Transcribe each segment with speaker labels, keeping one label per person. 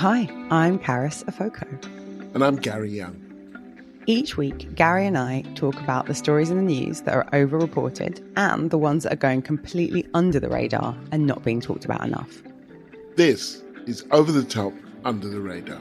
Speaker 1: Hi, I'm Carys Afoko.
Speaker 2: And I'm Gary Young.
Speaker 1: Each week, Gary and I talk about the stories in the news that are overreported and the ones that are going completely under the radar and not being talked about enough.
Speaker 2: This is Over the Top, Under the Radar.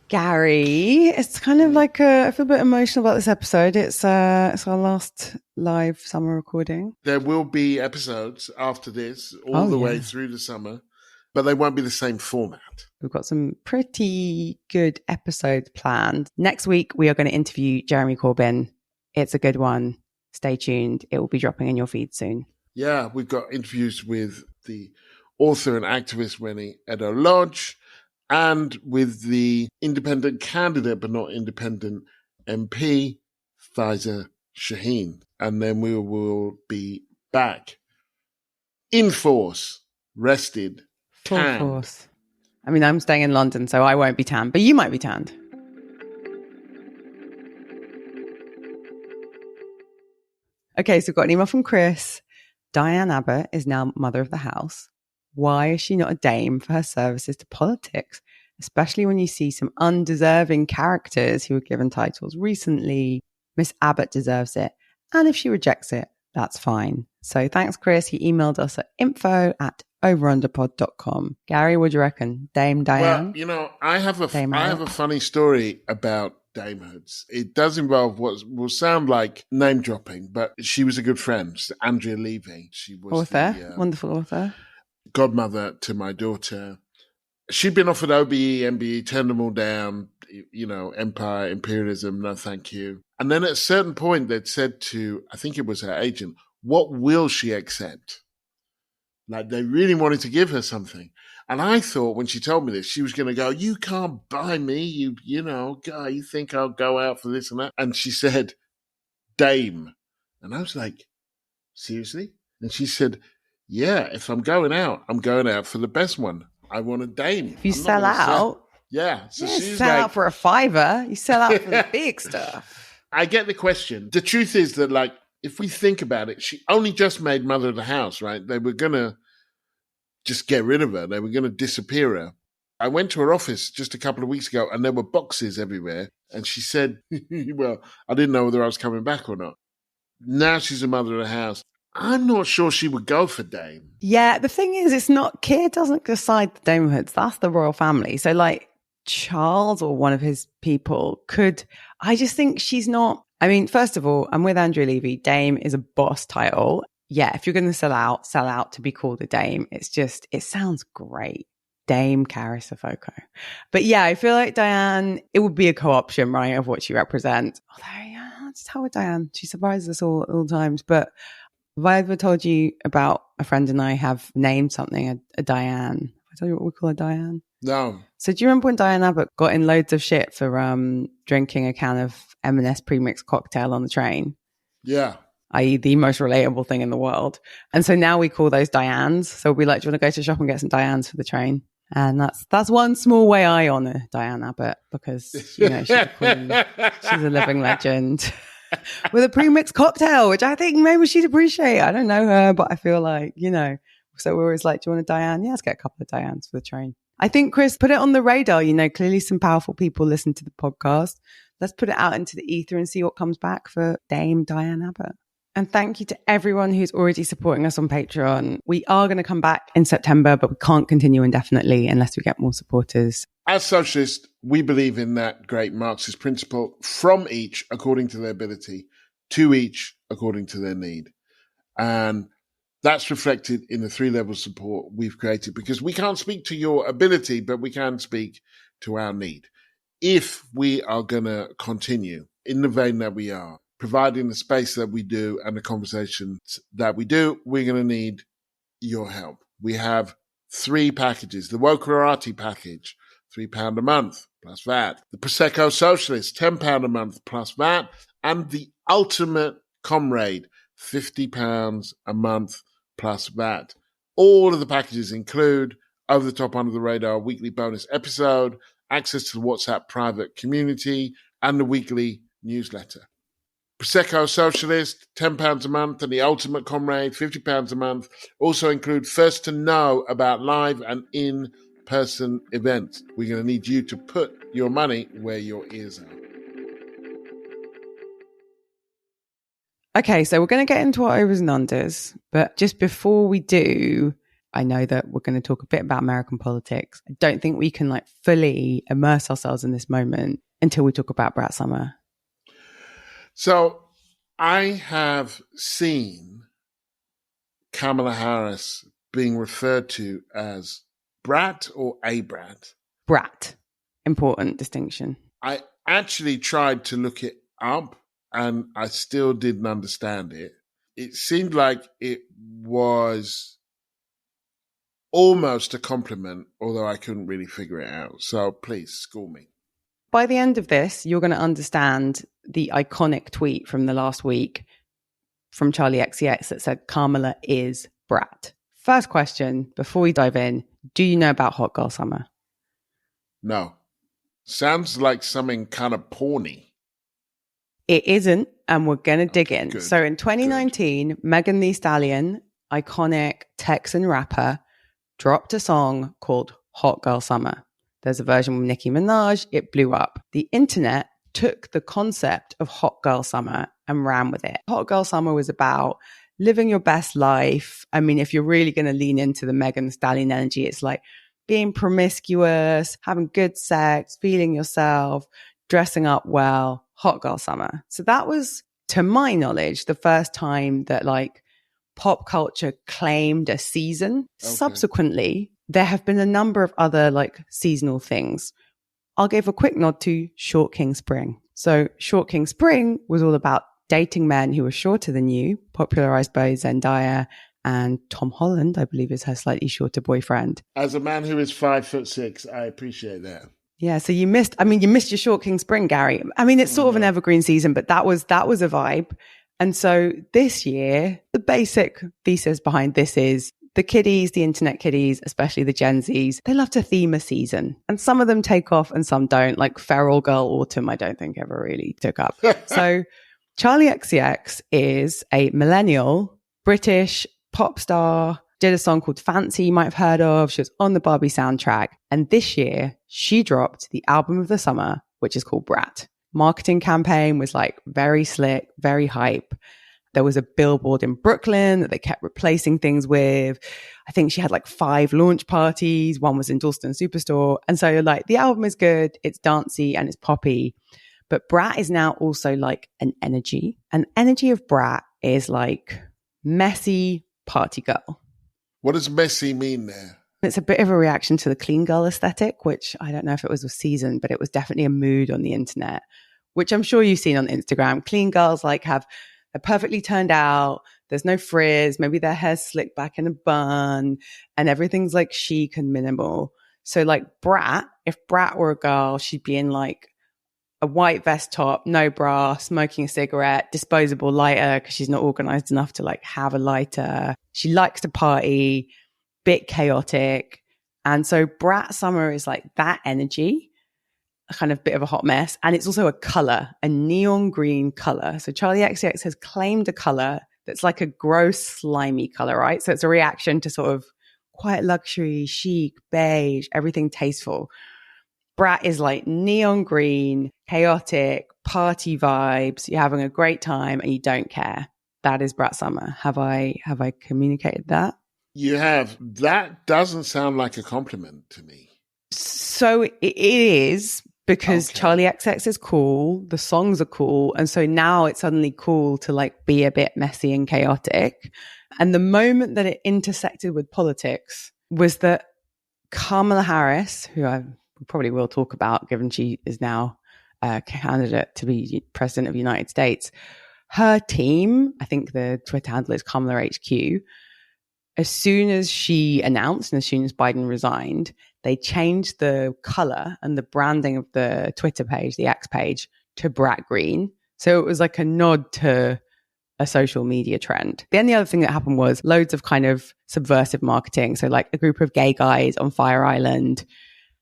Speaker 1: Gary, it's kind of like I feel a bit emotional about this episode. It's our last live summer recording.
Speaker 2: There will be episodes after this all the way through the summer, but they won't be the same format.
Speaker 1: We've got some pretty good episodes planned. Next week, we are going to interview Jeremy Corbyn. It's a good one. Stay tuned. It will be dropping in your feed soon.
Speaker 2: Yeah, we've got interviews with the author and activist Winnie Edo-Lodge, and with the independent candidate, but not independent MP, Faiza Shaheen. And then we will be back in force, rested, tanned.
Speaker 1: Full force. I mean, I'm staying in London, so I won't be tanned, but you might be tanned. Okay, so we've got an email from Chris. Diane Abbott is now mother of the house. Why is she not a dame for her services to politics, especially when you see some undeserving characters who were given titles recently? Miss Abbott deserves it. And if she rejects it, that's fine. So thanks, Chris. He emailed us at info@overunderpod.com. Gary, what do you reckon? Dame Diane?
Speaker 2: Well, you know, I have a funny story about damehoods. It does involve what will sound like name dropping, but she was a good friend, Andrea Levy. She was
Speaker 1: author, wonderful author.
Speaker 2: Godmother to my daughter. She'd been offered OBE, MBE, turned them all down, you know, empire, imperialism, no thank you. And then at a certain point, they'd said to, I think it was her agent, what will she accept? Like they really wanted to give her something. And I thought when she told me this, she was going to go, you can't buy me, you know, guy, you think I'll go out for this and that? And she said, dame. And I was like, seriously? And she said, yeah, if I'm going out for the best one. I want a dame.
Speaker 1: If you sell out.
Speaker 2: Yeah. So she's
Speaker 1: sell out for a $5. You sell out for the big stuff.
Speaker 2: I get the question. The truth is that, like, if we think about it, she only just made mother of the house, right? They were going to just get rid of her. They were going to disappear her. I went to her office just a couple of weeks ago and there were boxes everywhere. And she said, well, I didn't know whether I was coming back or not. Now she's a mother of the house. I'm not sure she would go for dame.
Speaker 1: Yeah, the thing is, it's not, Keir doesn't decide the damehoods. That's the royal family. So like Charles or one of his people could, I just think she's not, I mean, first of all, I'm with Andrea Levy. Dame is a boss title. Yeah, if you're going to sell out to be called a dame. It's just, it sounds great. Dame Carys Afoko. But yeah, I feel like Diane, it would be a co-option, right, of what she represents. Although, yeah, just how with Diane, she surprises us all times. But have I ever told you about a friend and I have named something a Diane? Have I told you what we call a Diane?
Speaker 2: No.
Speaker 1: So do you remember when Diane Abbott got in loads of shit for drinking a can of M&S premixed cocktail on the train?
Speaker 2: Yeah.
Speaker 1: I.e. the most relatable thing in the world. And so now we call those Dianes. So we'll be like, do you want to go to the shop and get some Dianes for the train? And that's one small way I honour Diane Abbott because, you know, she's a queen. She's a living legend. With a premixed cocktail, which I think maybe she'd appreciate. I don't know her, but I feel like, you know, so we're always like, do you want a Diane? Yeah, let's get a couple of Dianes for the train. I think, Chris, put it on the radar. You know, clearly some powerful people listen to the podcast. Let's put it out into the ether and see what comes back for Dame Diane Abbott. And thank you to everyone who's already supporting us on Patreon. We are going to come back in September, but we can't continue indefinitely unless we get more supporters.
Speaker 2: As socialists, we believe in that great Marxist principle, from each according to their ability, to each according to their need. And that's reflected in the 3 levels of support we've created, because we can't speak to your ability, but we can speak to our need. If we are going to continue in the vein that we are, providing the space that we do and the conversations that we do, we're going to need your help. We have 3 packages. The Wokarati package, £3 a month plus VAT. The Prosecco Socialist, £10 a month plus VAT. And the Ultimate Comrade, £50 a month plus VAT. All of the packages include Over the Top, Under the Radar weekly bonus episode, access to the WhatsApp private community, and the weekly newsletter. Prosecco Socialist, £10 a month, and the Ultimate Comrade, £50 a month, also include first to know about live and in-person events. We're going to need you to put your money where your ears are.
Speaker 1: Okay, so we're going to get into our overs and unders, but just before we do, I know that we're going to talk a bit about American politics. I don't think we can fully immerse ourselves in this moment until we talk about Brat Summer.
Speaker 2: So I have seen Kamala Harris being referred to as brat or a brat.
Speaker 1: Brat. Important distinction.
Speaker 2: I actually tried to look it up and I still didn't understand it. It seemed like it was almost a compliment, although I couldn't really figure it out. So please school me.
Speaker 1: By the end of this, you're going to understand the iconic tweet from the last week from Charlie XCX that said Kamala is brat. First question, before we dive in, do you know about Hot Girl Summer?
Speaker 2: No. Sounds like something kind of porny.
Speaker 1: It isn't, and we're going to dig in.
Speaker 2: Good,
Speaker 1: so in 2019, Megan Thee Stallion, iconic Texan rapper, dropped a song called Hot Girl Summer. There's a version with Nicki Minaj. It blew up. The internet took the concept of Hot Girl Summer and ran with it. Hot Girl Summer was about living your best life. I mean, if you're really going to lean into the Megan Thee Stallion energy, it's like being promiscuous, having good sex, feeling yourself, dressing up well, Hot Girl Summer. So that was, to my knowledge, the first time that pop culture claimed a season. Okay. Subsequently, there have been a number of other seasonal things. I'll give a quick nod to Short King Spring. So Short King Spring was all about dating men who were shorter than you, popularized by Zendaya and Tom Holland, I believe is her slightly shorter boyfriend.
Speaker 2: As a man who is 5'6", I appreciate that.
Speaker 1: Yeah, so you missed your Short King Spring, Gary. I mean, it's sort of an evergreen season, but that was a vibe. And so this year, the basic thesis behind this is the kiddies, the internet kiddies, especially the Gen Zs, they love to theme a season. And some of them take off and some don't. Like Feral Girl Autumn, I don't think ever really took up. So Charlie XCX is a millennial British pop star, did a song called Fancy you might have heard of. She was on the Barbie soundtrack. And this year, she dropped the album of the summer, which is called Brat. Marketing campaign was very slick, very hype. There was a billboard in Brooklyn that they kept replacing things with. I think she had 5 launch parties. One was in Dalston Superstore. And so the album is good. It's dancey and it's poppy. But Brat is now also an energy. An energy of Brat is messy party girl.
Speaker 2: What does messy mean there?
Speaker 1: It's a bit of a reaction to the clean girl aesthetic, which I don't know if it was a season, but it was definitely a mood on the internet, which I'm sure you've seen on Instagram. Clean girls they're perfectly turned out. There's no frizz. Maybe their hair's slicked back in a bun and everything's chic and minimal. So Brat, if Brat were a girl, she'd be in a white vest top, no bra, smoking a cigarette, disposable lighter because she's not organized enough to have a lighter. She likes to party, bit chaotic. And so Brat Summer is that energy, a kind of bit of a hot mess. And it's also a color, a neon green color. So Charlie XCX has claimed a color that's a gross, slimy color, right? So it's a reaction to sort of quiet luxury, chic, beige, everything tasteful. Brat is neon green, chaotic, party vibes. You're having a great time and you don't care. That is Brat Summer. Have I communicated that?
Speaker 2: You have. That doesn't sound like a compliment to me.
Speaker 1: So it is, because okay. Charlie XX is cool. The songs are cool. And so now it's suddenly cool to be a bit messy and chaotic. And the moment that it intersected with politics was that Kamala Harris, who I probably will talk about given she is now a candidate to be president of the United States, her team, I think the Twitter handle is Kamala HQ, as soon as she announced and as soon as Biden resigned, they changed the color and the branding of the Twitter page, the X page, to Brat Green. So it was a nod to a social media trend. Then the other thing that happened was loads of kind of subversive marketing. So a group of gay guys on Fire Island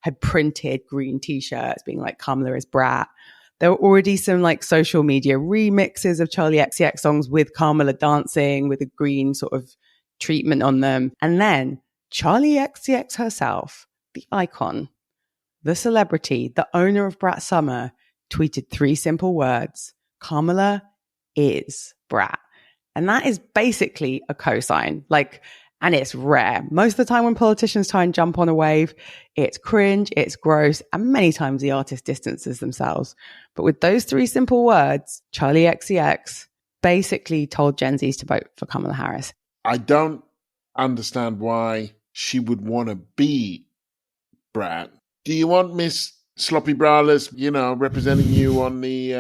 Speaker 1: had printed green t-shirts being like, Kamala is brat. There were already some like social media remixes of Charlie XCX songs with Kamala dancing with a green sort of treatment on them. And then Charlie XCX herself, the icon, the celebrity, the owner of Brat Summer, tweeted 3 simple words: Kamala is brat. And that is basically a cosign. And it's rare. Most of the time when politicians try and jump on a wave, it's cringe, it's gross, and many times the artist distances themselves. But with those 3 simple words, Charlie XCX basically told Gen Zs to vote for Kamala Harris.
Speaker 2: I don't understand why she would want to be brat. Do you want Miss Sloppy Braless, representing you on the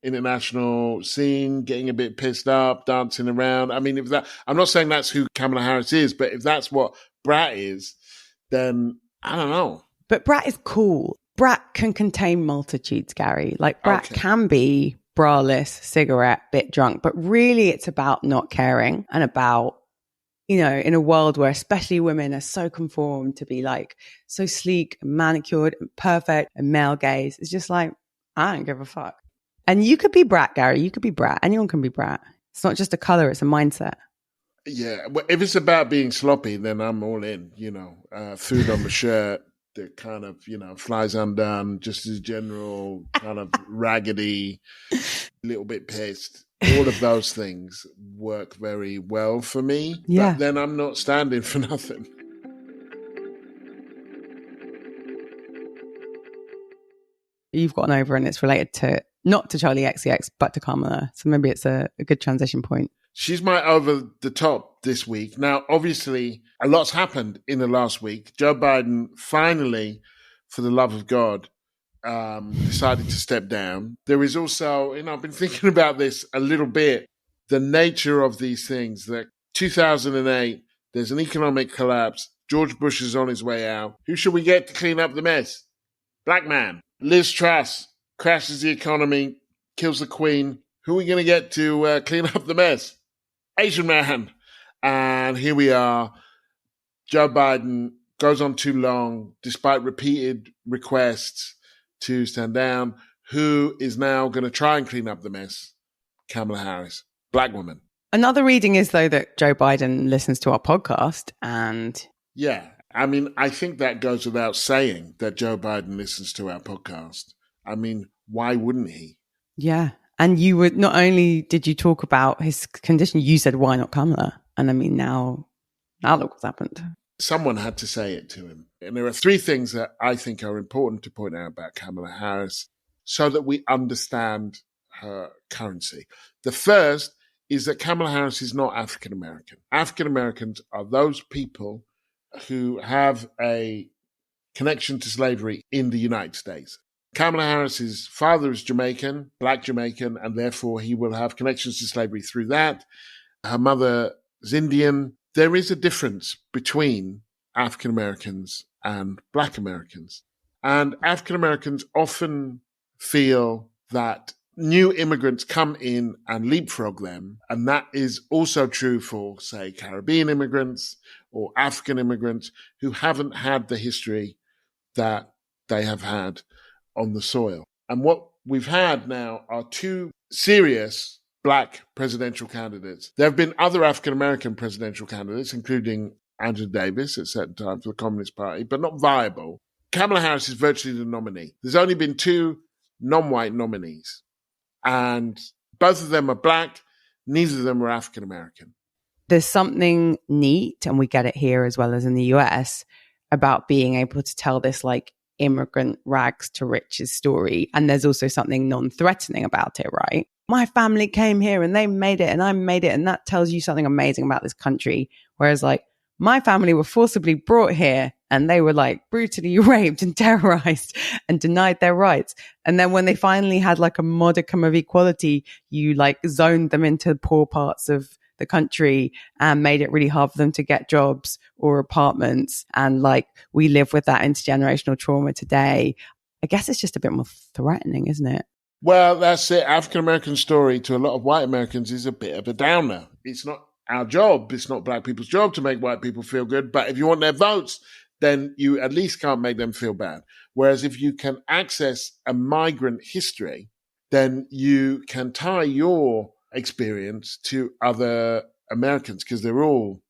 Speaker 2: international scene, getting a bit pissed up, dancing around? I mean, I'm not saying that's who Kamala Harris is, but if that's what brat is, then I don't know.
Speaker 1: But brat is cool. Brat can contain multitudes, Gary. Brat can be braless, cigarette, bit drunk, but really it's about not caring and about, in a world where especially women are so conformed to be so sleek and manicured and perfect and male gaze. It's just I don't give a fuck. And you could be brat, Gary. You could be brat. Anyone can be brat. It's not just a color, it's a mindset.
Speaker 2: Yeah. Well, if it's about being sloppy, then I'm all in, food on the shirt that kind of, flies undone, just as general kind of raggedy, little bit pissed. All of those things work very well for me.
Speaker 1: Yeah.
Speaker 2: But then I'm not standing for nothing.
Speaker 1: You've gotten over and it's related to, not to Charlie XCX, but to Kamala. So maybe it's a good transition point.
Speaker 2: She's my over the top this week. Now, obviously, a lot's happened in the last week. Joe Biden finally, for the love of God, decided to step down. There is also, I've been thinking about this a little bit, the nature of these things. That 2008, there's an economic collapse. George Bush is on his way out. Who should we get to clean up the mess? Black man. Liz Truss crashes the economy, kills the Queen. Who are we going to get to clean up the mess? Asian man. And here we are. Joe Biden goes on too long, despite repeated requests to stand down. Who is now going to try and clean up the mess? Kamala Harris, black woman.
Speaker 1: Another reading is, though, that Joe Biden listens to our podcast and...
Speaker 2: Yeah, I mean, I think that goes without saying that Joe Biden listens to our podcast. I mean, why wouldn't he?
Speaker 1: Yeah. And you would, not only did you talk about his condition, you said, why not Kamala? And I mean, now look what's happened.
Speaker 2: Someone had to say it to him. And there are 3 things that I think are important to point out about Kamala Harris so that we understand her currency. The first is that Kamala Harris is not African American. African Americans are those people who have a connection to slavery in the United States. Kamala Harris's father is Jamaican, black Jamaican, and therefore he will have connections to slavery through that. Her mother is Indian. There is a difference between African Americans and black Americans. And African Americans often feel that new immigrants come in and leapfrog them. And that is also true for, say, Caribbean immigrants or African immigrants who haven't had the history that they have had on the soil. And what we've had now are 2 serious black presidential candidates. There have been other African-American presidential candidates, including Andrew Davis at certain times for the Communist Party, but not viable. Kamala Harris is virtually the nominee. There's only been 2 non-white nominees, and both of them are black. Neither of them are African-American.
Speaker 1: There's something neat, and we get it here as well as in the US, about being able to tell this immigrant rags to riches story. And there's also something non-threatening about it, right? My family came here and they made it and I made it. And that tells you something amazing about this country. Whereas my family were forcibly brought here and they were brutally raped and terrorized and denied their rights. And then when they finally had a modicum of equality, you zoned them into poor parts of the country and made it really hard for them to get jobs or apartments. And we live with that intergenerational trauma today. I guess it's just a bit more threatening, isn't it?
Speaker 2: Well, that's it. African-American story to a lot of white Americans is a bit of a downer. It's not our job. It's not black people's job to make white people feel good. But if you want their votes, then you at least can't make them feel bad. Whereas if you can access a migrant history, then you can tie your experience to other Americans, because they're all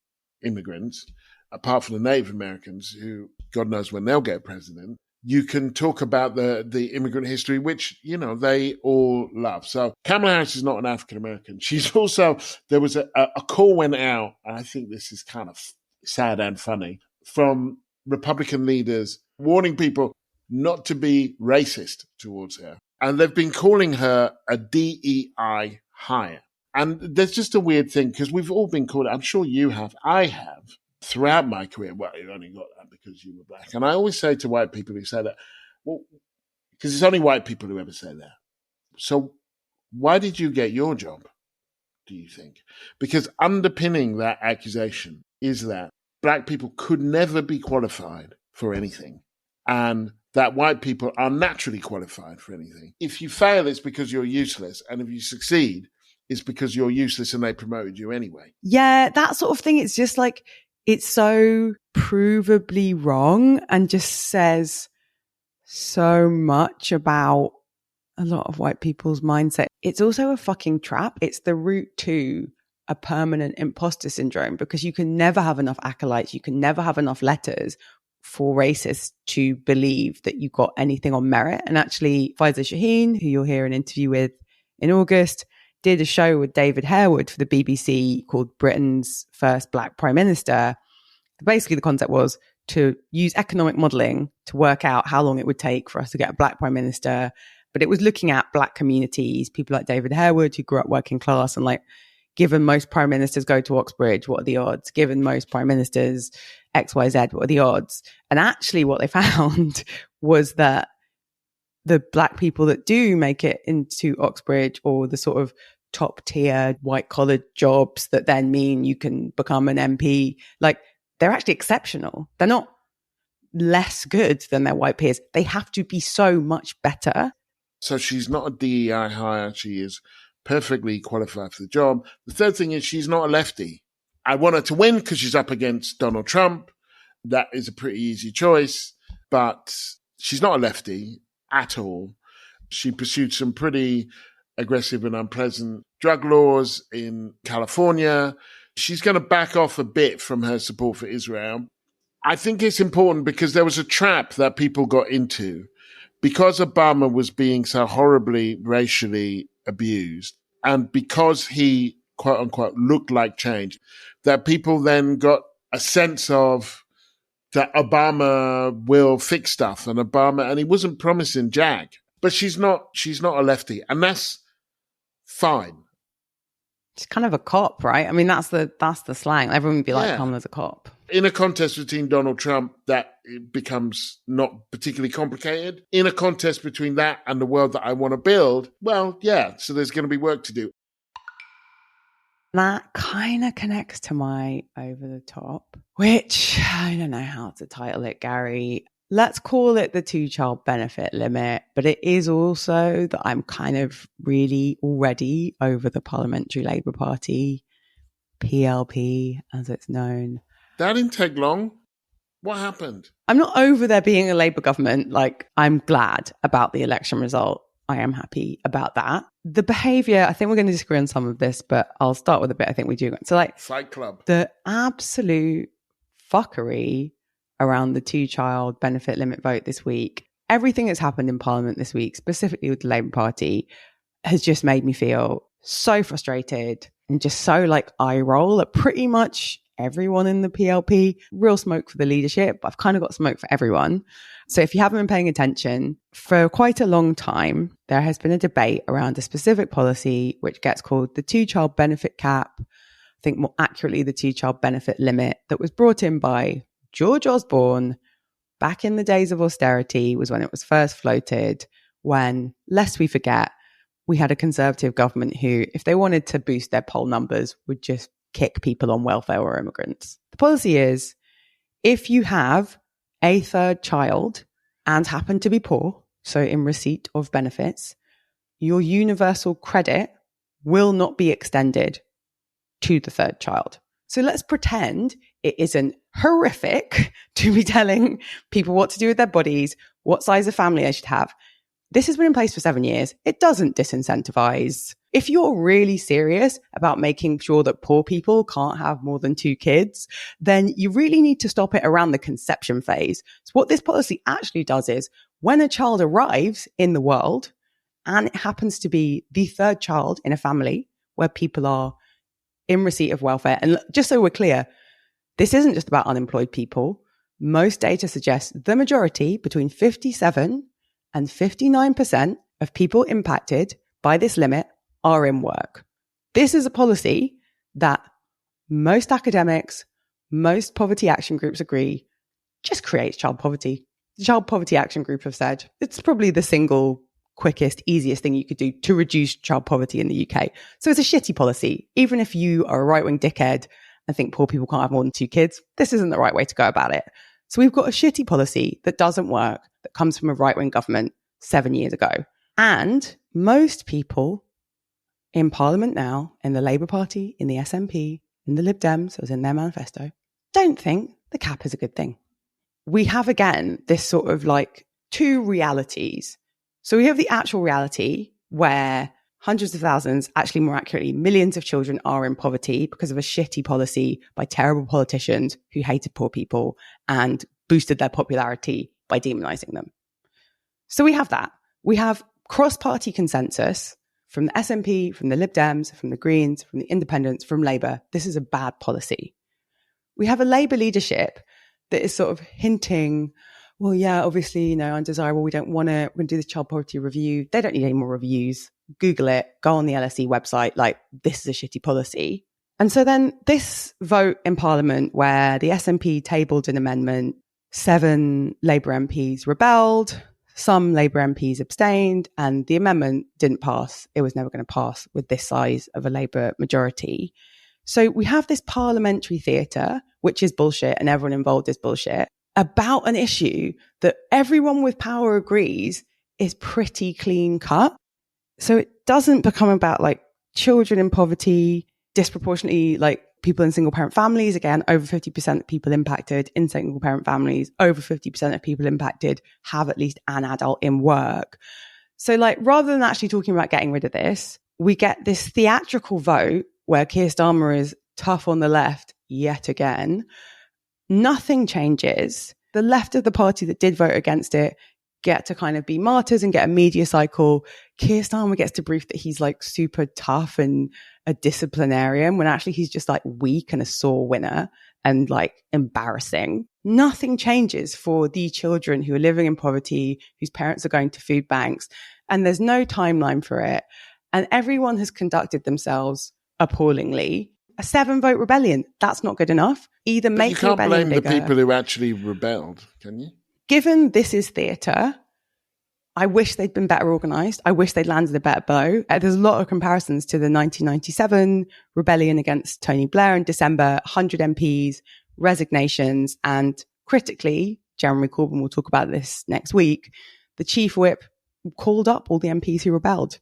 Speaker 2: immigrants, apart from the Native Americans who, God knows when they'll get president. You can talk about the immigrant history, which, you know, they all love. So Kamala Harris is not an African American. She's also, there was a call went out, and I think this is kind of sad and funny, from Republican leaders warning people not to be racist towards her. And they've been calling her a DEI hire. And there's just a weird thing, because we've all been called, I'm sure you have, I have, throughout my career. Well, you only got that because you were black. And I always say to white people who say that, well, because it's only white people who ever say that. So why did you get your job, do you think? Because underpinning that accusation is that black people could never be qualified for anything, and that white people are naturally qualified for anything. If you fail, it's because you're useless. And if you succeed, it's because you're useless and they promoted you anyway.
Speaker 1: Yeah, that sort of thing. It's just like, it's so provably wrong and just says so much about a lot of white people's mindset. It's also a fucking trap. It's the route to a permanent imposter syndrome, because you can never have enough acolytes. You can never have enough letters for racists to believe that you got anything on merit. And actually, Faiza Shaheen, who you'll hear an interview with in August, did a show with David Harewood for the BBC called Britain's First Black Prime Minister. Basically, the concept was to use economic modelling to work out how long it would take for us to get a black prime minister. But it was looking at black communities, people like David Harewood, who grew up working class, and like, given most prime ministers go to Oxbridge, what are the odds? Given most prime ministers XYZ, what are the odds? And actually what they found was that the black people that do make it into Oxbridge, or the sort of top tier white collar jobs that then mean you can become an MP, like, they're actually exceptional. They're not less good than their white peers. They have to be so much better.
Speaker 2: So she's not a DEI hire. She is perfectly qualified for the job. The third thing is she's not a lefty. I want her to win because she's up against Donald Trump. That is a pretty easy choice, but she's not a lefty at all. She pursued some pretty aggressive and unpleasant drug laws in California. She's going to back off a bit from her support for Israel. I think it's important because there was a trap that people got into because Obama was being so horribly racially abused, and because he, quote unquote, looked like change, that people then got a sense of that Obama will fix stuff, and he wasn't promising jack. But she's not a lefty, and that's fine.
Speaker 1: She's kind of a cop, right? I mean, that's the slang. Everyone would be like,
Speaker 2: yeah.
Speaker 1: Kamala's a cop.
Speaker 2: In a contest between Donald Trump, that becomes not particularly complicated. In a contest between that and the world that I want to build, well, yeah, so there's going to be work to do.
Speaker 1: That kind of connects to my over the top, which I don't know how to title it, Gary. Let's call it the 2-child benefit limit, but it is also that I'm kind of really already over the Parliamentary Labour Party, PLP as it's known.
Speaker 2: That didn't take long. What happened?
Speaker 1: I'm not over there being a Labour government. Like, I'm glad about the election result. I am happy about that. The behaviour, I think we're going to disagree on some of this, but I'll start with a bit I think we do. So like,
Speaker 2: Fight Club.
Speaker 1: The absolute fuckery around the 2-child benefit limit vote this week, everything that's happened in Parliament this week, specifically with the Labour Party, has just made me feel so frustrated and just so like eye roll at pretty much everyone in the PLP. Real smoke for the leadership. I've kind of got smoke for everyone. So if you haven't been paying attention, for quite a long time, there has been a debate around a specific policy which gets called the 2-child benefit cap. I think more accurately, the 2-child benefit limit, that was brought in by George Osborne back in the days of austerity, was when it was first floated, when, lest we forget, we had a Conservative government who, if they wanted to boost their poll numbers, would just kick people on welfare or immigrants. The policy is, if you have a third child and happen to be poor, so in receipt of benefits, your universal credit will not be extended to the third child. So let's pretend it isn't horrific to be telling people what to do with their bodies, what size of family they should have. This has been in place for 7 years. It doesn't disincentivize. If you're really serious about making sure that poor people can't have more than 2 kids, then you really need to stop it around the conception phase. So what this policy actually does is when a child arrives in the world and it happens to be the 3rd child in a family where people are in receipt of welfare. And just so we're clear, this isn't just about unemployed people. Most data suggests the majority, between 57 and 59% of people impacted by this limit are in work. This is a policy that most academics, most poverty action groups agree just creates child poverty. The Child Poverty Action Group have said it's probably the single quickest, easiest thing you could do to reduce child poverty in the UK. So it's a shitty policy. Even if you are a right-wing dickhead and think poor people can't have more than 2 kids, this isn't the right way to go about it. So we've got a shitty policy that doesn't work, that comes from a right-wing government 7 years ago. And most people in Parliament now, in the Labour Party, in the SNP, in the Lib Dems, as in their manifesto, don't think the cap is a good thing. We have, again, this sort of like 2 realities. So we have the actual reality where hundreds of thousands, actually more accurately, millions of children are in poverty because of a shitty policy by terrible politicians who hated poor people and boosted their popularity by demonizing them. So we have that. We have cross-party consensus from the SNP, from the Lib Dems, from the Greens, from the Independents, from Labour. This is a bad policy. We have a Labour leadership that is sort of hinting, well, yeah, obviously, undesirable. We don't want to, we're going to do this child poverty review. They don't need any more reviews. Google it, go on the LSE website, like, this is a shitty policy. And so then this vote in Parliament where the SNP tabled an amendment, 7 Labour MPs rebelled, some Labour MPs abstained, and the amendment didn't pass. It was never going to pass with this size of a Labour majority. So we have this parliamentary theatre, which is bullshit and everyone involved is bullshit, about an issue that everyone with power agrees is pretty clean cut. So it doesn't become about like children in poverty, disproportionately like people in single parent families. Again, over 50% of people impacted in single parent families, over 50% of people impacted have at least an adult in work. So like, rather than actually talking about getting rid of this, we get this theatrical vote where Keir Starmer is tough on the left yet again. Nothing changes. The left of the party that did vote against it get to kind of be martyrs and get a media cycle. Keir Starmer gets to brief that he's like super tough and a disciplinarian when actually he's just like weak and a sore winner and like embarrassing. Nothing changes for the children who are living in poverty, whose parents are going to food banks, and there's no timeline for it. And everyone has conducted themselves appallingly. A 7-vote rebellion, that's not good enough. Either
Speaker 2: but
Speaker 1: make the rebellion bigger.
Speaker 2: You can't blame the people who actually rebelled, can you?
Speaker 1: Given this is theatre, I wish they'd been better organised. I wish they'd landed a better blow. There's a lot of comparisons to the 1997 rebellion against Tony Blair in December, 100 MPs, resignations, and critically, Jeremy Corbyn will talk about this next week, the chief whip called up all the MPs who rebelled.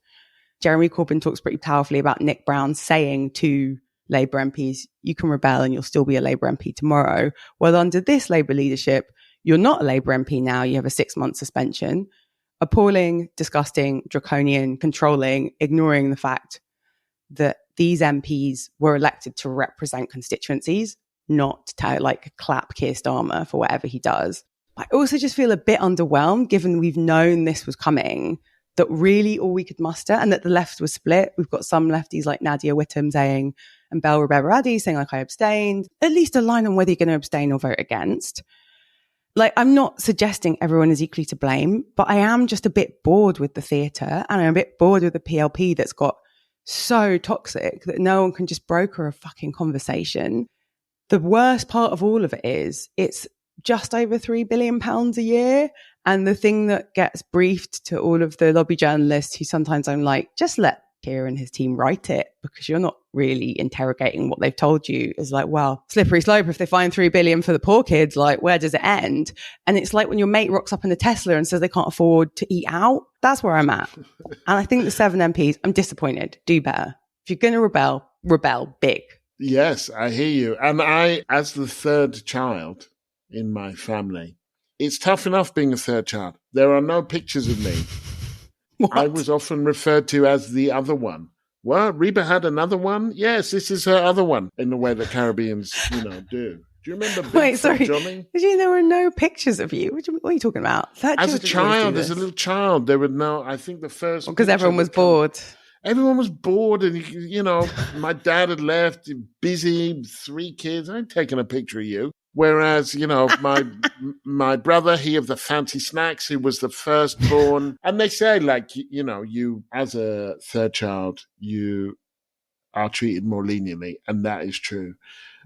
Speaker 1: Jeremy Corbyn talks pretty powerfully about Nick Brown saying to Labour MPs, you can rebel and you'll still be a Labour MP tomorrow. Well, under this Labour leadership, you're not a Labour MP now. You have a 6-month suspension. Appalling, disgusting, draconian, controlling, ignoring the fact that these MPs were elected to represent constituencies, not to like clap Keir Starmer for whatever he does. I also just feel a bit underwhelmed, given we've known this was coming, that really all we could muster, and that the left was split. We've got some lefties like Nadia Whittome saying, and Bel Rubber-Addy saying like, I abstained. At least a line on whether you're going to abstain or vote against. Like, I'm not suggesting everyone is equally to blame, but I am just a bit bored with the theatre, and I'm a bit bored with the PLP that's got so toxic that no one can just broker a fucking conversation. The worst part of all of it is it's just over £3 billion a year. And the thing that gets briefed to all of the lobby journalists who sometimes I'm like, just let Keir and his team write it because you're not really interrogating what they've told you, is like, well, slippery slope. If they find $3 billion for the poor kids, like, where does it end? And it's like when your mate rocks up in a Tesla and says they can't afford to eat out. That's where I'm at. And I think the 7 MPs, I'm disappointed. Do better. If you're going to rebel, rebel big.
Speaker 2: Yes, I hear you. And I, as the third child in my family, it's tough enough being a third child. There are no pictures of me.
Speaker 1: What?
Speaker 2: I was often referred to as the other one. What? Reba had another one? Yes, this is her other one, in the way that Caribbeans, do. Do you remember
Speaker 1: Wait,
Speaker 2: Bigfoot
Speaker 1: sorry.
Speaker 2: Johnny?
Speaker 1: There were no pictures of you? What are you talking about? Third
Speaker 2: As a
Speaker 1: children always do
Speaker 2: child, as a
Speaker 1: this.
Speaker 2: little child, there were no, I think the first
Speaker 1: Because
Speaker 2: picture
Speaker 1: everyone was
Speaker 2: that come-
Speaker 1: bored.
Speaker 2: Everyone was bored, and my dad had left, busy, 3 kids. I ain't taking a picture of you. Whereas, my brother, he of the fancy snacks, who was the firstborn, and they say, like, you as a third child, you are treated more leniently, and that is true.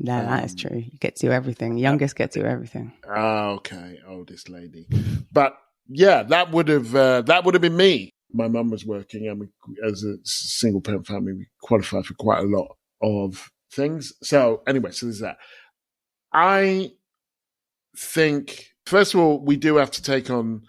Speaker 1: No, that is true. You get to do everything. Youngest gets to do everything.
Speaker 2: Okay, oldest lady. But yeah, that would have been me. My mum was working, and as a single parent family, we qualified for quite a lot of things. So anyway, so there's that. I think, first of all, we do have to take on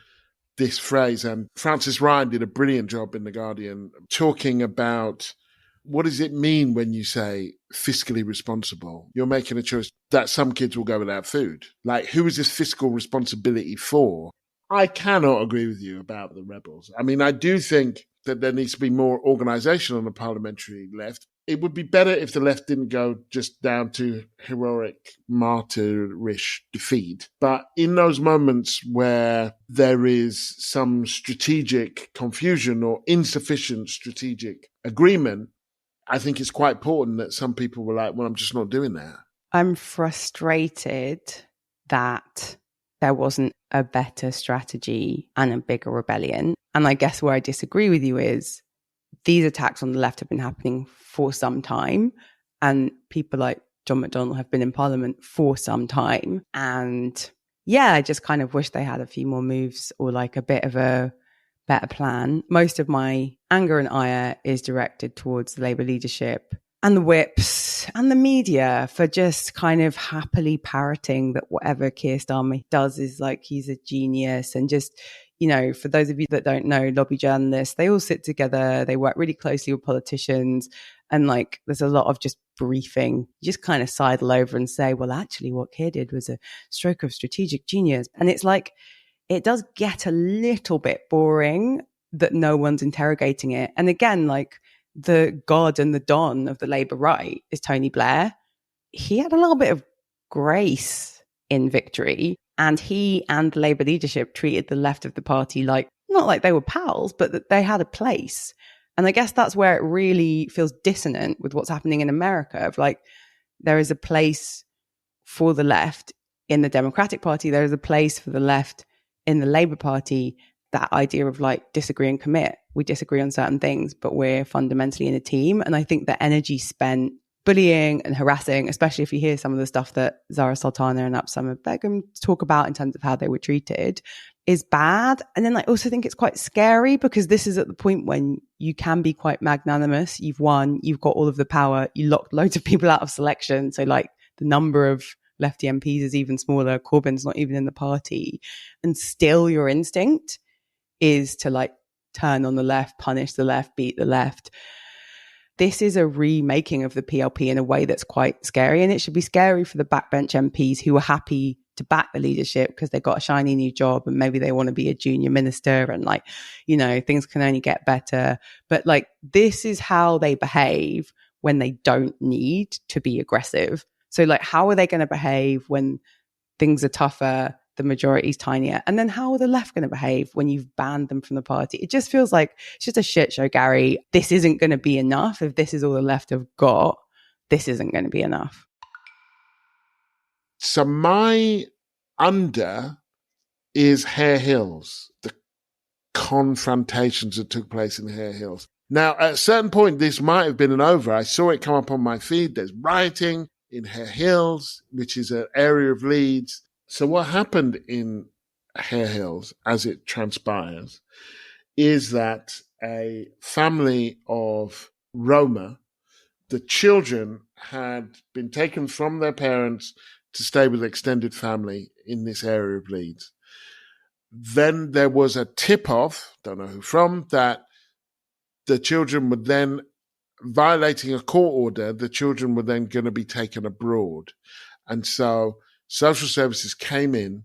Speaker 2: this phrase, and Francis Ryan did a brilliant job in The Guardian talking about what does it mean when you say fiscally responsible? You're making a choice that some kids will go without food. Like, who is this fiscal responsibility for? I cannot agree with you about the rebels. I mean, I do think that there needs to be more organisation on the parliamentary left. It would be better if the left didn't go just down to heroic, martyrish defeat. But in those moments where there is some strategic confusion or insufficient strategic agreement, I think it's quite important that some people were like, well, I'm just not doing that.
Speaker 1: I'm frustrated that there wasn't a better strategy and a bigger rebellion. And I guess where I disagree with you is these attacks on the left have been happening for some time, and people like John McDonnell have been in Parliament for some time. And yeah, I just kind of wish they had a few more moves or like a bit of a better plan. Most of my anger and ire is directed towards the Labour leadership and the whips and the media for just kind of happily parroting that whatever Keir Starmer does is like he's a genius. And just, for those of you that don't know, lobby journalists, they all sit together, they work really closely with politicians, and like there's a lot of just briefing. You just kind of sidle over and say, well, actually what Keir did was a stroke of strategic genius. And it's like, it does get a little bit boring that no one's interrogating it. And again, like the god and the don of the Labour right is Tony Blair. He had a little bit of grace in victory, and he and the Labour leadership treated the left of the party like, not like they were pals, but that they had a place. And I guess that's where it really feels dissonant with what's happening in America, of like, there is a place for the left in the Democratic Party, there is a place for the left in the Labour Party. That idea of like disagree and commit. We disagree on certain things, but we're fundamentally in a team. And I think the energy spent bullying and harassing, especially if you hear some of the stuff that Zara Sultana and Upsama Begum talk about in terms of how they were treated, is bad. And then I also think it's quite scary because this is at the point when you can be quite magnanimous. You've won, you've got all of the power, you locked loads of people out of selection. So like the number of lefty MPs is even smaller. Corbyn's not even in the party. And still your instinct is to like turn on the left, punish the left, beat the left. This is a remaking of the PLP in a way that's quite scary. And it should be scary for the backbench MPs who are happy to back the leadership because they got a shiny new job and maybe they want to be a junior minister and like, things can only get better. But like, this is how they behave when they don't need to be aggressive. So like, how are they going to behave when things are tougher, the majority is tinier? And then how are the left going to behave when you've banned them from the party? It just feels like it's just a shit show, Gary. This isn't going to be enough. If this is all the left have got, this isn't going to be enough.
Speaker 2: So my under is Hare Hills, the confrontations that took place in Hare Hills. Now, at a certain point, this might have been an over. I saw it come up on my feed. There's rioting in Hare Hills, which is an area of Leeds. So what happened in Hare Hills, as it transpires, is that a family of Roma, the children had been taken from their parents to stay with extended family in this area of Leeds. Then there was a tip-off, don't know who from, that the children would then violating a court order, the children were then going to be taken abroad. And so social services came in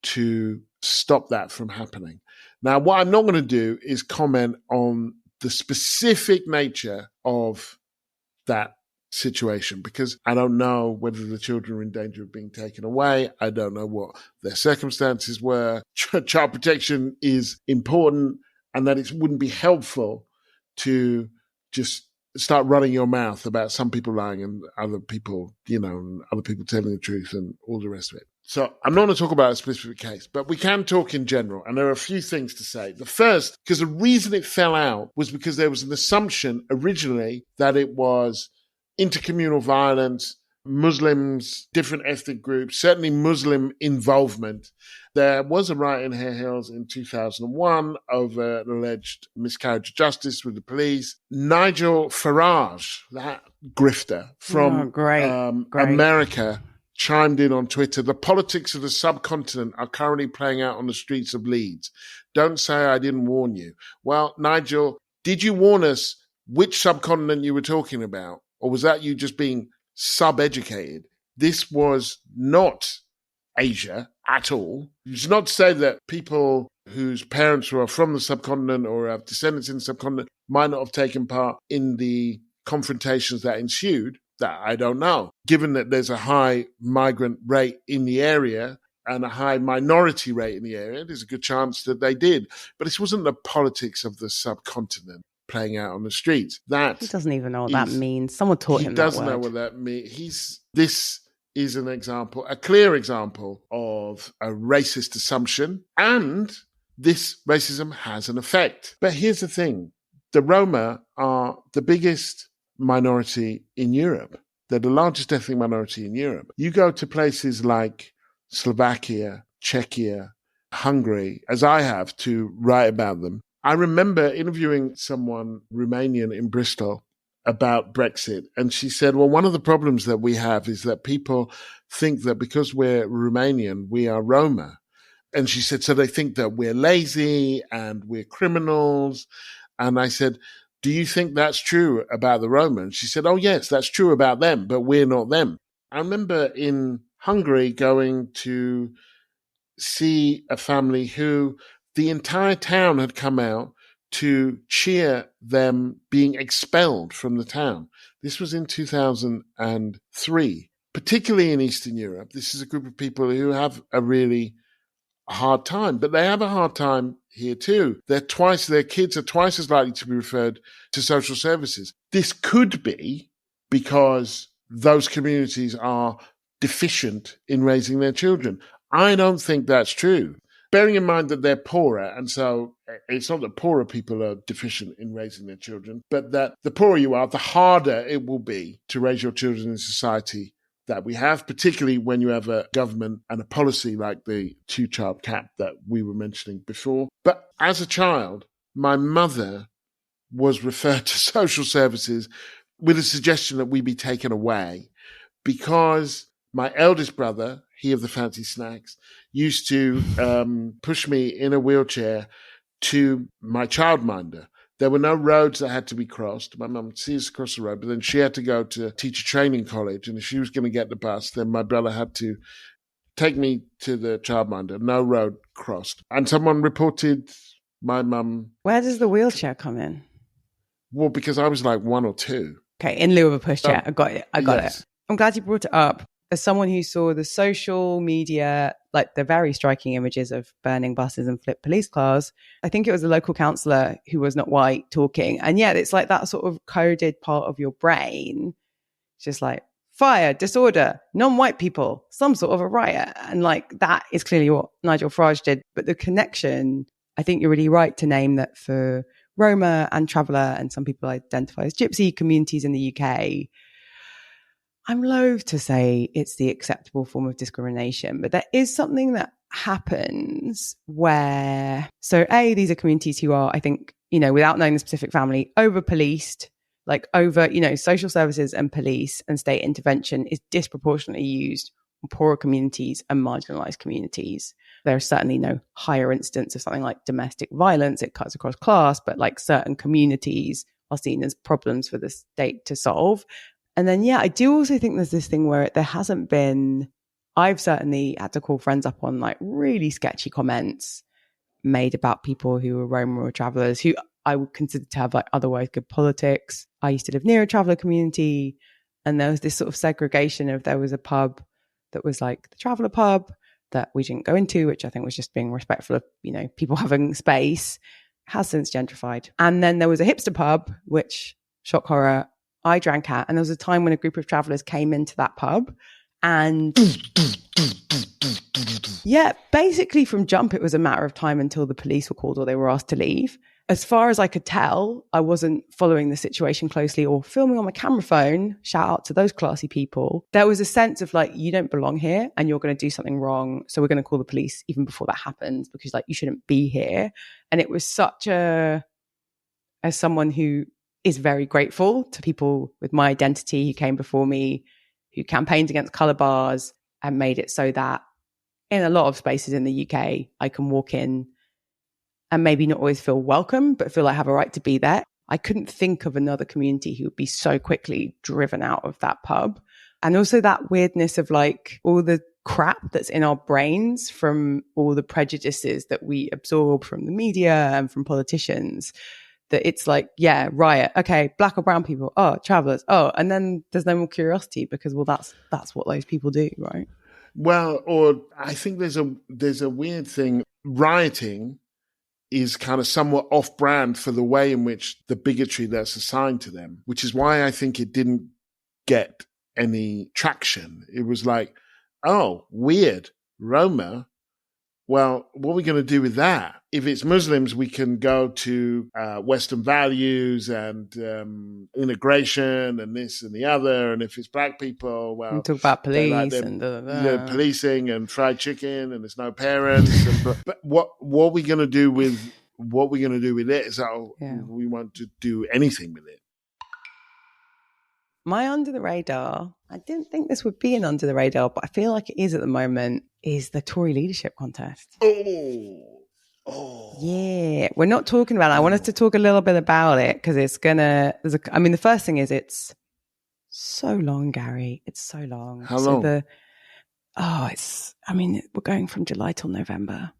Speaker 2: to stop that from happening. Now, what I'm not going to do is comment on the specific nature of that situation, because I don't know whether the children are in danger of being taken away. I don't know what their circumstances were. Child protection is important, and that it wouldn't be helpful to just start running your mouth about some people lying and other people, and other people telling the truth and all the rest of it. So I'm not going to talk about a specific case, but we can talk in general. And there are a few things to say. The first, because the reason it fell out was because there was an assumption originally that it was intercommunal violence, Muslims, different ethnic groups, certainly Muslim involvement. There was a riot in Hare Hills in 2001 over an alleged miscarriage of justice with the police. Nigel Farage, that grifter from America, chimed in on Twitter. The politics of the subcontinent are currently playing out on the streets of Leeds. Don't say I didn't warn you. Well, Nigel, did you warn us which subcontinent you were talking about? Or was that you just being sub-educated? This was not Asia at all. It's not to say that people whose parents were from the subcontinent or have descendants in the subcontinent might not have taken part in the confrontations that ensued. That I don't know. Given that there's a high migrant rate in the area and a high minority rate in the area, there's a good chance that they did. But this wasn't the politics of the subcontinent playing out on the streets.
Speaker 1: He doesn't even know what that means. Someone taught him that word. He doesn't
Speaker 2: know what that means. This is an example, a clear example of a racist assumption, and this racism has an effect. But here's the thing. The Roma are the biggest minority in Europe. They're the largest ethnic minority in Europe. You go to places like Slovakia, Czechia, Hungary, as I have to write about them. I remember interviewing someone Romanian in Bristol about Brexit, and she said, well, one of the problems that we have is that people think that because we're Romanian, we are Roma. And she said, so they think that we're lazy and we're criminals. And I said, do you think that's true about the Roma? And she said, oh, yes, that's true about them, but we're not them. I remember in Hungary going to see a family who the entire town had come out to cheer them being expelled from the town. This was in 2003, particularly in Eastern Europe. This is a group of people who have a really hard time, but they have a hard time here too. Their kids are twice as likely to be referred to social services. This could be because those communities are deficient in raising their children. I don't think that's true. Bearing in mind that they're poorer, and so it's not that poorer people are deficient in raising their children, but that the poorer you are, the harder it will be to raise your children in society that we have, particularly when you have a government and a policy like the 2-child cap that we were mentioning before. But as a child, my mother was referred to social services with a suggestion that we be taken away because my eldest brother, he of the fancy snacks, used to push me in a wheelchair to my childminder. There were no roads that had to be crossed. My mum would see us across the road, but then she had to go to teacher training college. And if she was going to get the bus, then my brother had to take me to the childminder. No road crossed. And someone reported my mum.
Speaker 1: Where does the wheelchair come in?
Speaker 2: Well, because I was like 1 or 2.
Speaker 1: Okay, in lieu of a pushchair. I got it. Yes. I'm glad you brought it up. As someone who saw the social media, like the very striking images of burning buses and flipped police cars, I think it was a local councillor who was not white talking. And yet it's like that sort of coded part of your brain. It's just like fire, disorder, non-white people, some sort of a riot. And like that is clearly what Nigel Farage did. But the connection, I think you're really right to name that for Roma and Traveller, and some people identify as gypsy communities in the UK, I'm loath to say it's the acceptable form of discrimination, but there is something that happens where, these are communities who are, I think, without knowing the specific family, over-policed, social services and police and state intervention is disproportionately used on poorer communities and marginalized communities. There is certainly no higher instance of something like domestic violence. It cuts across class, but like certain communities are seen as problems for the state to solve. And then, I do also think there's this thing where there hasn't been, I've certainly had to call friends up on like really sketchy comments made about people who were Roma or travellers who I would consider to have like otherwise good politics. I used to live near a traveller community, and there was this sort of segregation of, there was a pub that was like the traveller pub that we didn't go into, which I think was just being respectful of, people having space. Has since gentrified. And then there was a hipster pub, which, shock horror, I drank at. And there was a time when a group of travellers came into that pub and basically from jump, it was a matter of time until the police were called or they were asked to leave. As far as I could tell, I wasn't following the situation closely or filming on my camera phone. Shout out to those classy people. There was a sense of like, you don't belong here and you're going to do something wrong. So we're going to call the police even before that happens, because like you shouldn't be here. And it was such as someone who is very grateful to people with my identity who came before me, who campaigned against colour bars and made it so that in a lot of spaces in the UK, I can walk in and maybe not always feel welcome, but feel I have a right to be there. I couldn't think of another community who would be so quickly driven out of that pub. And also that weirdness of like all the crap that's in our brains from all the prejudices that we absorb from the media and from politicians, that it's like, riot. Okay, black or brown people. Oh, travellers. Oh, and then there's no more curiosity because, well, that's what those people do, right?
Speaker 2: Well, or I think there's a weird thing. Rioting is kind of somewhat off-brand for the way in which the bigotry that's assigned to them, which is why I think it didn't get any traction. It was like, oh, weird, Roma. Well, what are we going to do with that? If it's Muslims, we can go to Western values and integration and this and the other. And if it's black people, well,
Speaker 1: and talk about police
Speaker 2: like
Speaker 1: and
Speaker 2: policing and fried chicken and there's no parents. But what are we going to do with it? Is we want to do anything with it.
Speaker 1: My under the radar, I didn't think this would be an under the radar, but I feel like it is at the moment, is the Tory leadership contest.
Speaker 2: Oh.
Speaker 1: Yeah. We're not talking about it. I want us to talk a little bit about it because it's the first thing is it's so long, Gary. It's so long.
Speaker 2: How long?
Speaker 1: We're going from July till November.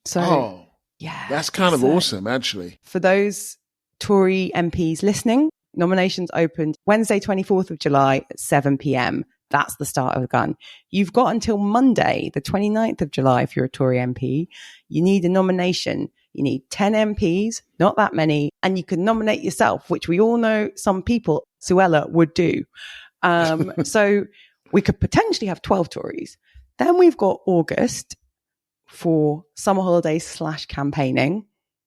Speaker 1: So,
Speaker 2: that's kind of awesome, actually.
Speaker 1: For those Tory MPs listening, nominations opened Wednesday, 24th of July at 7 p.m. That's the start of the gun. You've got until Monday, the 29th of July, if you're a Tory MP. You need a nomination. You need 10 MPs, not that many, and you can nominate yourself, which we all know some people, Suella, would do. So we could potentially have 12 Tories. Then we've got August for summer holidays / campaigning.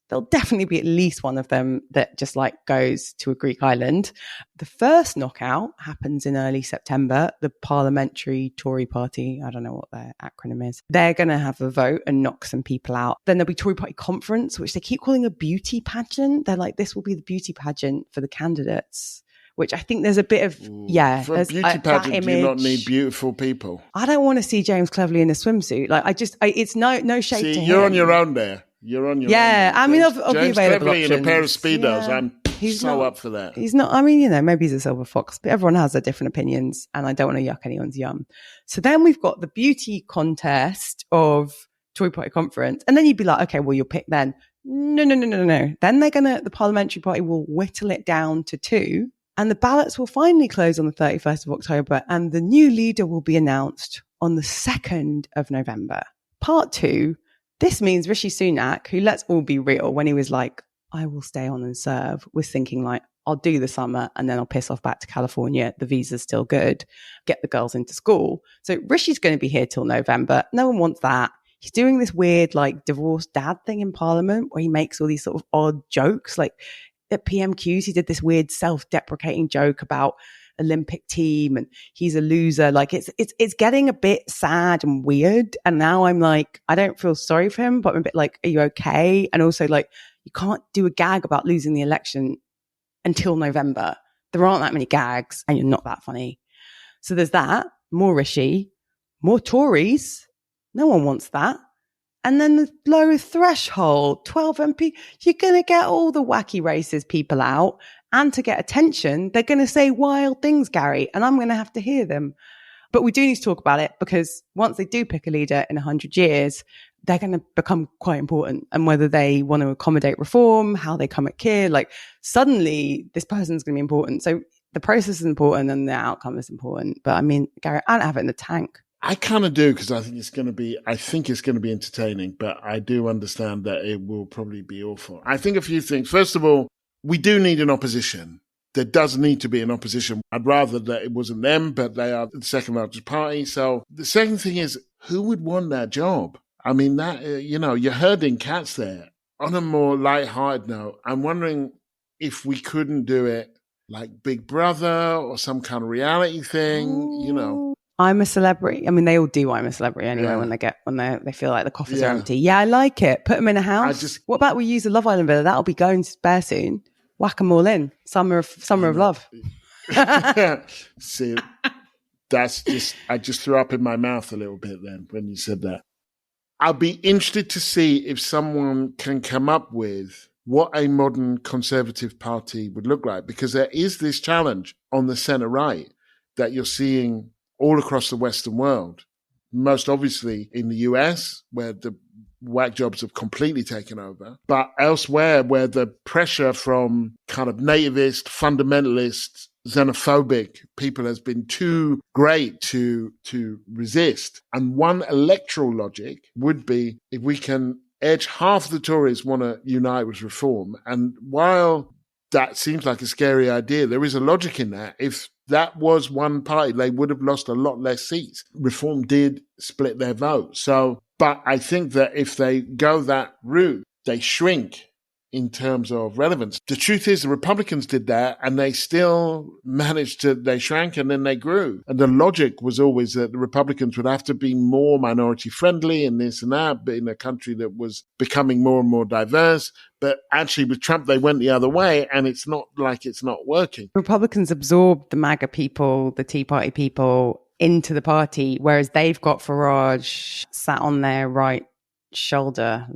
Speaker 1: There'll definitely be at least one of them that just like goes to a Greek island. The first knockout happens in early September. The Parliamentary Tory Party, I don't know what their acronym is, they're going to have a vote and knock some people out. Then there'll be Tory Party Conference, which they keep calling a beauty pageant. They're like, this will be the beauty pageant for the candidates, which I think there's a bit of,
Speaker 2: For a beauty pageant, do you not need beautiful people?
Speaker 1: I don't want to see James Cleverly in a swimsuit. Like, it's no shade to him.
Speaker 2: You're on your own there. You're on your own.
Speaker 1: I mean, of the
Speaker 2: James
Speaker 1: available
Speaker 2: Cleverly
Speaker 1: options.
Speaker 2: in a pair of Speedos. I'm
Speaker 1: He's
Speaker 2: so
Speaker 1: not
Speaker 2: up for that.
Speaker 1: He's not, I mean, maybe he's a silver fox, but everyone has their different opinions and I don't want to yuck anyone's yum. So then we've got the beauty contest of Tory Party Conference. And then you'd be like, okay, well, you'll pick then. No. Then the Parliamentary Party will whittle it down to 2 and the ballots will finally close on the 31st of October and the new leader will be announced on the 2nd of November. Part 2. This means Rishi Sunak, who, let's all be real, when he was like, I will stay on and serve, was thinking like, I'll do the summer and then I'll piss off back to California. The visa's still good. Get the girls into school. So Rishi's going to be here till November. No one wants that. He's doing this weird like divorced dad thing in Parliament where he makes all these sort of odd jokes. Like at PMQs, he did this weird self-deprecating joke about Olympic team and he's a loser. Like it's getting a bit sad and weird. And now I'm like, I don't feel sorry for him, but I'm a bit like, are you okay? And also like, you can't do a gag about losing the election until November. There aren't that many gags and you're not that funny. So there's that, more Rishi, more Tories. No one wants that. And then the low threshold, 12 MP, you're going to get all the wacky racist people out. And to get attention, they're going to say wild things, Gary, and I'm going to have to hear them. But we do need to talk about it, because once they do pick a leader in 100 years, they're going to become quite important. And whether they want to accommodate reform, how they come at Keir, like suddenly this person's going to be important. So the process is important and the outcome is important. But I mean, Gary, I don't have it in the tank.
Speaker 2: I kind of do, because I think it's going to be entertaining, but I do understand that it will probably be awful. I think a few things. First of all, we do need an opposition. There does need to be an opposition. I'd rather that it wasn't them, but they are the second largest party. So the second thing is, who would want that job? I mean, that, you're herding cats there. On a more lighthearted note, I'm wondering if we couldn't do it like Big Brother or some kind of reality thing,
Speaker 1: I'm a Celebrity. I mean, they all do I'm a Celebrity anyway when they feel like the coffers are empty. Yeah, I like it. Put them in a house. What about we use the Love Island villa? That'll be going to spare soon. Whack them all in. Summer of love.
Speaker 2: See, I just threw up in my mouth a little bit then when you said that. I'll be interested to see if someone can come up with what a modern Conservative Party would look like, because there is this challenge on the centre right that you're seeing all across the Western world, most obviously in the US, where the whack jobs have completely taken over, but elsewhere where the pressure from kind of nativist, fundamentalist, xenophobic people has been too great to resist. And one electoral logic would be if we can edge half the Tories want to unite with reform. And while that seems like a scary idea, there is a logic in that. If that was one party, they would have lost a lot less seats. Reform did split their vote. But I think that if they go that route, they shrink in terms of relevance. The truth is the Republicans did that and they still they shrank and then they grew. And the logic was always that the Republicans would have to be more minority friendly and this and that, but in a country that was becoming more and more diverse. But actually with Trump, they went the other way, and it's not like it's not working.
Speaker 1: Republicans absorbed the MAGA people, the Tea Party people into the party, whereas they've got Farage sat on their right shoulder,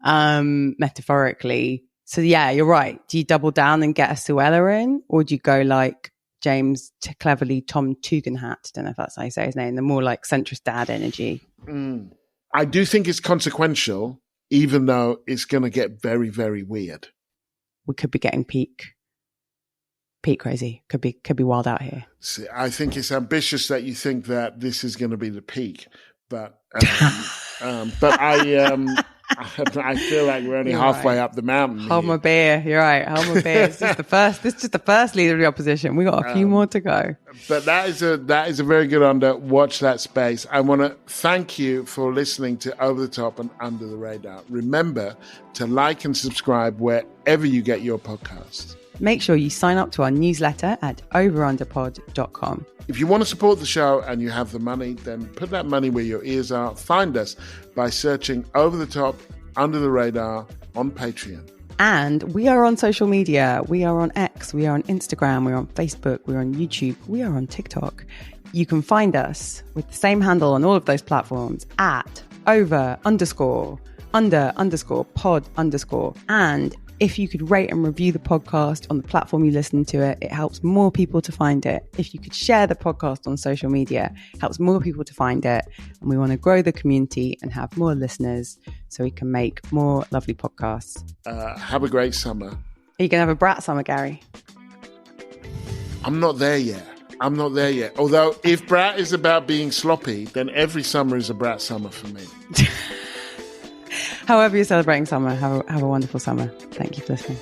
Speaker 1: metaphorically. So yeah, you're right. Do you double down and get a Suella in, or do you go like James cleverly Tom Tugendhat? Don't know if that's how you say his name. The more like centrist dad energy.
Speaker 2: I do think it's consequential, even though it's going to get very, very weird.
Speaker 1: We could be getting peak crazy. Could be wild out here.
Speaker 2: See, I think it's ambitious that you think that this is going to be the peak, but I feel like we're only halfway up the mountain.
Speaker 1: Hold my beer. You're right. Hold my beer. This is just the first leader of the opposition. We got a few more to go.
Speaker 2: But that is a very good under. Watch that space. I want to thank you for listening to Over the Top and Under the Radar. Remember to like and subscribe wherever you get your podcasts.
Speaker 1: Make sure you sign up to our newsletter at overunderpod.com.
Speaker 2: If you want to support the show and you have the money, then put that money where your ears are. Find us by searching Over the Top, Under the Radar on Patreon.
Speaker 1: And we are on social media. We are on X. We are on Instagram. We're on Facebook. We're on YouTube. We are on TikTok. You can find us with the same handle on all of those platforms at over_under_pod_. And if you could rate and review the podcast on the platform you listen to it, it helps more people to find it. If you could share the podcast on social media, it helps more people to find it. And we want to grow the community and have more listeners so we can make more lovely podcasts.
Speaker 2: Have a great summer.
Speaker 1: Are you going to have a brat summer, Gary?
Speaker 2: I'm not there yet. Although if brat is about being sloppy, then every summer is a brat summer for me.
Speaker 1: However you're celebrating summer, have a wonderful summer. Thank you for listening.